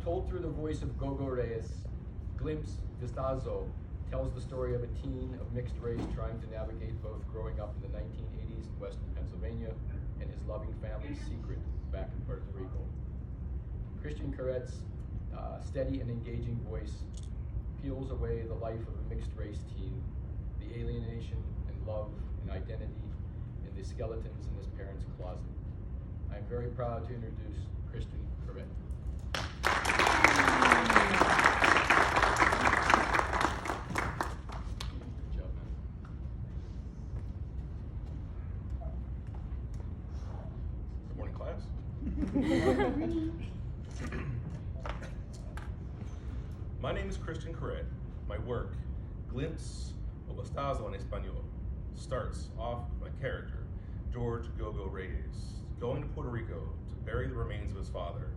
Told through the voice of Gogo Reyes, Glimpse, Vistazo tells the story of a teen of mixed race trying to navigate both growing up in the 1980s in Western Pennsylvania and his loving family's secret back in Puerto Rico. Christian Coret's steady and engaging voice peels away the life of a mixed race teen, the alienation and love and identity in the skeletons in his parents' closet. I'm very proud to introduce Christian Coret. Good job, man. Good morning, class. My name is Christian Coret. My work, Glimpse o Vistazo en Español, starts off with my character, George Gogo Reyes, going to Puerto Rico to bury the remains of his father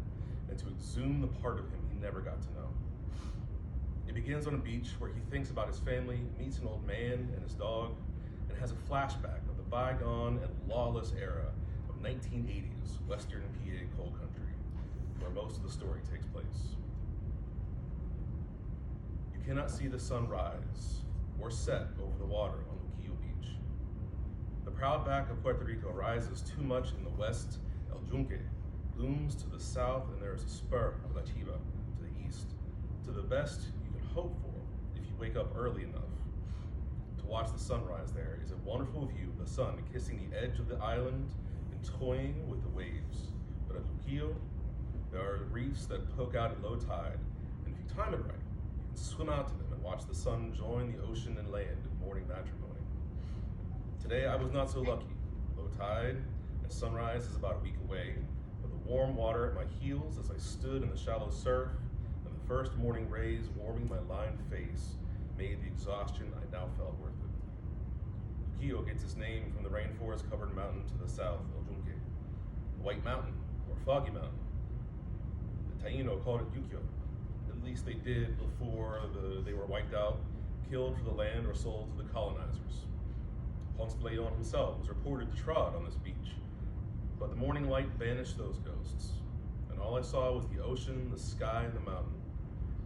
and to exhume the part of him he never got to know. It begins on a beach where he thinks about his family, meets an old man and his dog, and has a flashback of the bygone and lawless era of 1980s Western PA coal country, where most of the story takes place. You cannot see the sun rise or set over the water on Luquillo Beach. The proud back of Puerto Rico rises too much in the west. El Yunque looms to the south, and there is a spur of La Chiva to the east. To the best you can hope for if you wake up early enough to watch the sunrise there is a wonderful view of the sun kissing the edge of the island and toying with the waves. But at Luquillo, there are reefs that poke out at low tide, and if you time it right, you can swim out to them and watch the sun join the ocean and land in morning matrimony. Today I was not so lucky. Low tide and sunrise is about a week away, but the warm water at my heels as I stood in the shallow surf and the first morning rays warming my lined face made the exhaustion I now felt worth it. Luquillo gets its name from the rainforest-covered mountain to the south, El Yunque, the White Mountain, or Foggy Mountain. The Taino called it Yuquio. At least they did before they were wiped out, killed for the land, or sold to the colonizers. Ponce de Leon himself was reported to trod on this beach, but the morning light banished those ghosts, and all I saw was the ocean, the sky, and the mountain.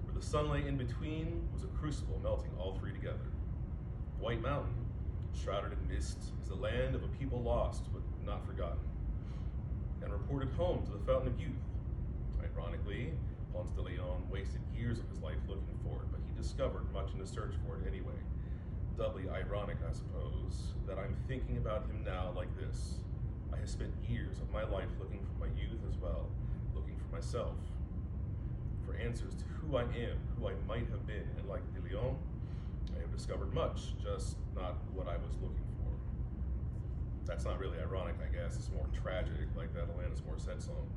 Where the sun lay in between was a crucible melting all three together. White Mountain, shrouded in mist, is the land of a people lost but not forgotten, and reported home to the Fountain of Youth. Ironically, Ponce de Leon wasted years of his life looking for it, but he discovered much in the search for it anyway. Doubly ironic, I suppose, that I'm thinking about him now like this. I have spent years of my life looking for my youth as well, looking for myself, for answers to who I am, who I might have been, and like de Leon, I have discovered much, just not what I was looking for. That's not really ironic, I guess. It's more tragic, like that Alanis Morissette song.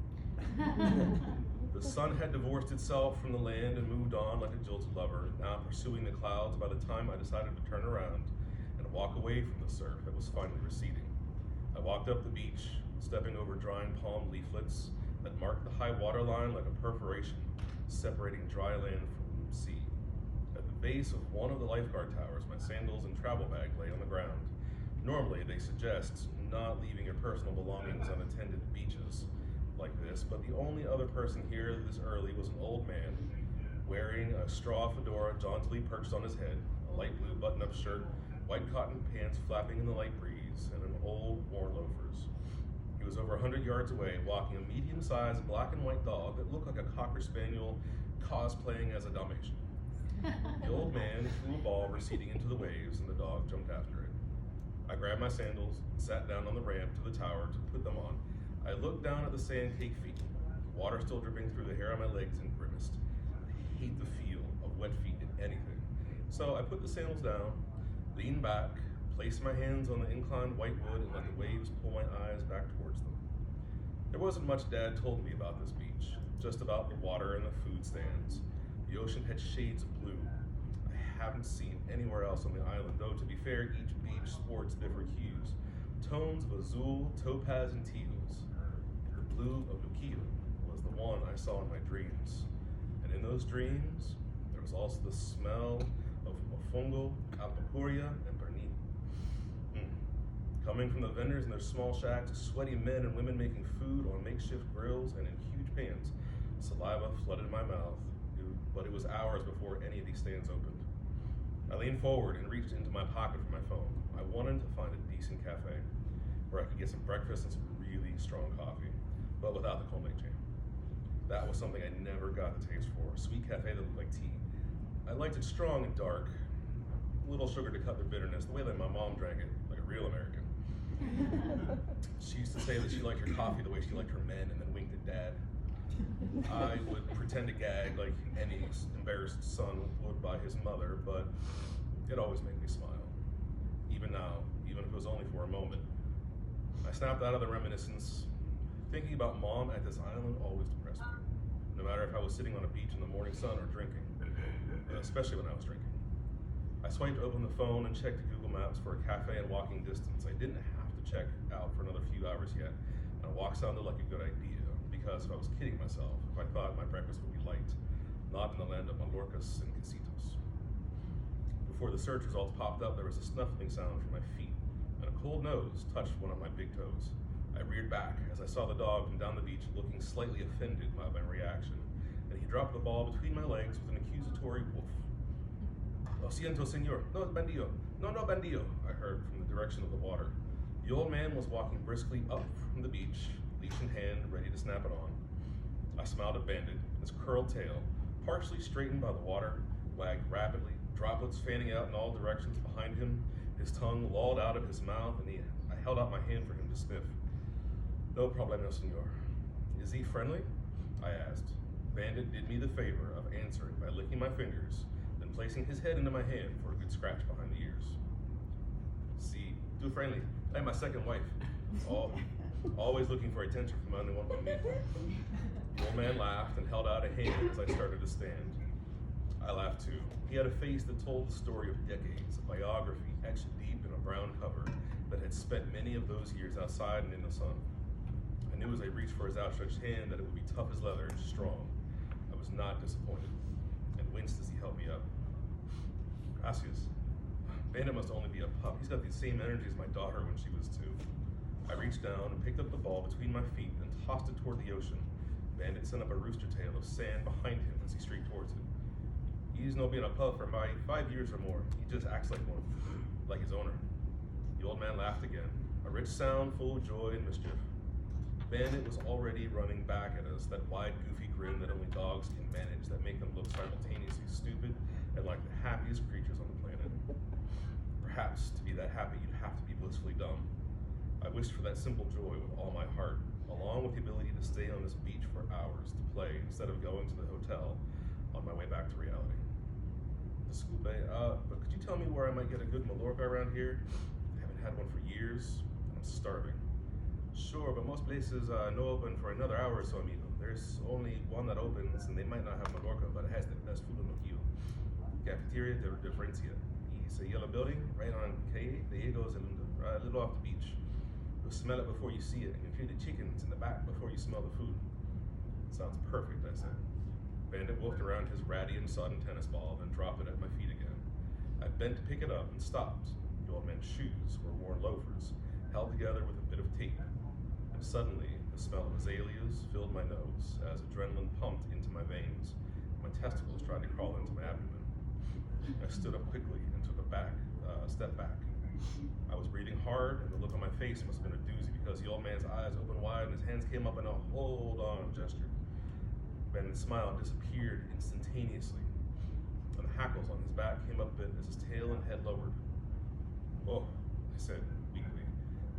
The sun had divorced itself from the land and moved on like a jilted lover, now pursuing the clouds by the time I decided to turn around and walk away from the surf that was finally receding. I walked up the beach, stepping over drying palm leaflets that marked the high water line like a perforation separating dry land from sea. At the base of one of the lifeguard towers, my sandals and travel bag lay on the ground. Normally, they suggest not leaving your personal belongings unattended at beaches like this, but the only other person here this early was an old man wearing a straw fedora jauntily perched on his head, a light blue button-up shirt, white cotton pants flapping in the light breeze, and an old worn loafers. He was over 100 yards away, walking a medium-sized black and white dog that looked like a Cocker Spaniel cosplaying as a Dalmatian. The old man threw a ball receding into the waves, and the dog jumped after it. I grabbed my sandals and sat down on the ramp to the tower to put them on. I looked down at the sand-caked feet, water still dripping through the hair on my legs, and grimaced. I hate the feel of wet feet in anything. So I put the sandals down, leaned back, placed my hands on the inclined white wood, and let the waves pull my eyes back towards them. There wasn't much Dad told me about this beach, just about the water and the food stands. The ocean had shades of blue I haven't seen anywhere else on the island, though to be fair, each beach sports different hues. Tones of azul, topaz, and teals. The blue of Luquillo was the one I saw in my dreams. And in those dreams, there was also the smell of mofongo, alpacuria, and pernil. Coming from the vendors in their small shacks, sweaty men and women making food on makeshift grills and in huge pans, Saliva flooded my mouth, but it was hours before any of these stands opened. I leaned forward and reached into my pocket for my phone. I wanted to find a decent cafe where I could get some breakfast and some really strong coffee, but without the Colmate jam. That was something I never got the taste for. A sweet cafe that looked like tea. I liked it strong and dark, a little sugar to cut the bitterness, the way that my mom drank it, like a real American. She used to say that she liked her coffee the way she liked her men, and then winked at Dad. I would pretend to gag like any embarrassed son would by his mother, but it always made me smile. Even now, even if it was only for a moment. I snapped out of the reminiscence. Thinking about Mom at this island always depressed me, no matter if I was sitting on a beach in the morning sun or drinking, especially when I was drinking. I swiped open the phone and checked Google Maps for a cafe in walking distance. I didn't have to check out for another few hours yet, and a walk sounded like a good idea, because if I was kidding myself, if I thought my breakfast would be light, not in the land of Mallorcas and Quesitos. Before the search results popped up, there was a snuffling sound from my feet, and a cold nose touched one of my big toes. I reared back as I saw the dog come down the beach looking slightly offended by my reaction, and he dropped the ball between my legs with an accusatory woof. Lo siento, senor. No, bandido. No, bandido, I heard from the direction of the water. The old man was walking briskly up from the beach, leash in hand, ready to snap it on. I smiled at Bandit. His curled tail, partially straightened by the water, wagged rapidly, droplets fanning out in all directions behind him. His tongue lolled out of his mouth, and I held out my hand for him to sniff. No problemo, senor. Is he friendly? I asked. Bandit did me the favor of answering by licking my fingers, then placing his head into my hand for a good scratch behind the ears. See, too friendly, like my second wife. Always looking for attention from anyone but me. The old man laughed and held out a hand as I started to stand. I laughed too. He had a face that told the story of decades, a biography etched deep in a brown cover that had spent many of those years outside and in the sun. I knew as I reached for his outstretched hand that it would be tough as leather and strong. I was not disappointed, and winced as he held me up. Gracias. Bandit must only be a pup. He's got the same energy as my daughter when she was 2. I reached down and picked up the ball between my feet and tossed it toward the ocean. Bandit sent up a rooster tail of sand behind him as he streaked towards it. He's no being a pup for 5 years or more. He just acts like one, like his owner. The old man laughed again, a rich sound full of joy and mischief. Bandit was already running back at us, that wide, goofy grin that only dogs can manage, that make them look simultaneously stupid and like the happiest creatures on the planet. Perhaps to be that happy, you'd have to be blissfully dumb. I wished for that simple joy with all my heart, along with the ability to stay on this beach for hours to play instead of going to the hotel on my way back to reality. Disculpe, but could you tell me where I might get a good Mallorca around here? I haven't had one for years, and I'm starving. Sure, but most places no open for another hour or so, amigo. There's only one that opens, and they might not have Mallorca, but it has the best food in Loquillo. Cafeteria de Diferencia. It's a yellow building right on Calle Diego Zelunda, right a little off the beach. You'll smell it before you see it, and you feel the chickens in the back before you smell the food. Sounds perfect, I said. Bandit wolfed around his ratty and sodden tennis ball, then dropped it at my feet again. I bent to pick it up and stopped. The old man's shoes were worn loafers, held together with a bit of tape. And suddenly, the smell of azaleas filled my nose as adrenaline pumped into my veins. My testicles tried to crawl into my abdomen. I stood up quickly and took a step back. I was breathing hard, and the look on my face must have been a doozy because the old man's eyes opened wide and his hands came up in a hold on gesture. Bandit's smile disappeared instantaneously, and the hackles on his back came up a bit as his tail and head lowered. Oh, I said weakly,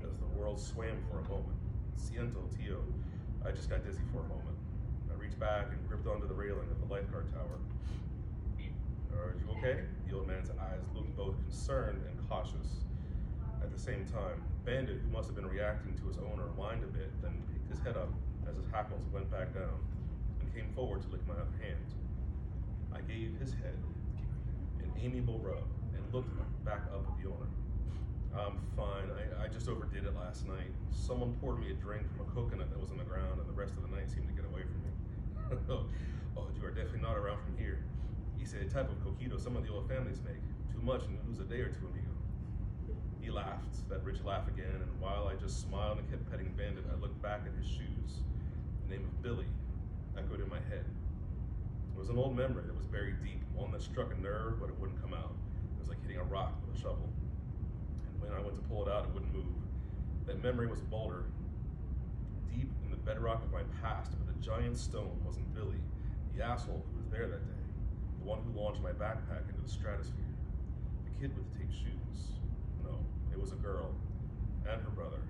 as the world swam for a moment. Siento, tío. I just got dizzy for a moment. I reached back and gripped onto the railing of the lifeguard tower. Are you okay? The old man's eyes looked both concerned and cautious. At the same time, Bandit, who must have been reacting to his owner, whined a bit, then picked his head up as his hackles went back down, and came forward to lick my other hand. I gave his head an amiable rub and looked back up at the owner. I'm fine. I just overdid it last night. Someone poured me a drink from a coconut that was on the ground, and the rest of the night seemed to get away from me. Oh, you are definitely not around from here. He said, a type of coquito some of the old families make. Too much and you lose a day or two, amigo. He laughed, that rich laugh again, and while I just smiled and kept petting Bandit, I looked back at his shoes. The name of Billy echoed in my head. was an old memory that was buried deep, one that struck a nerve, but it wouldn't come out. It was like hitting a rock with a shovel. And when I went to pull it out, it wouldn't move. That memory was a boulder, deep in the bedrock of my past, but the giant stone wasn't Billy, the asshole who was there that day, the one who launched my backpack into the stratosphere, the kid with the taped shoes. No, it was a girl and her brother.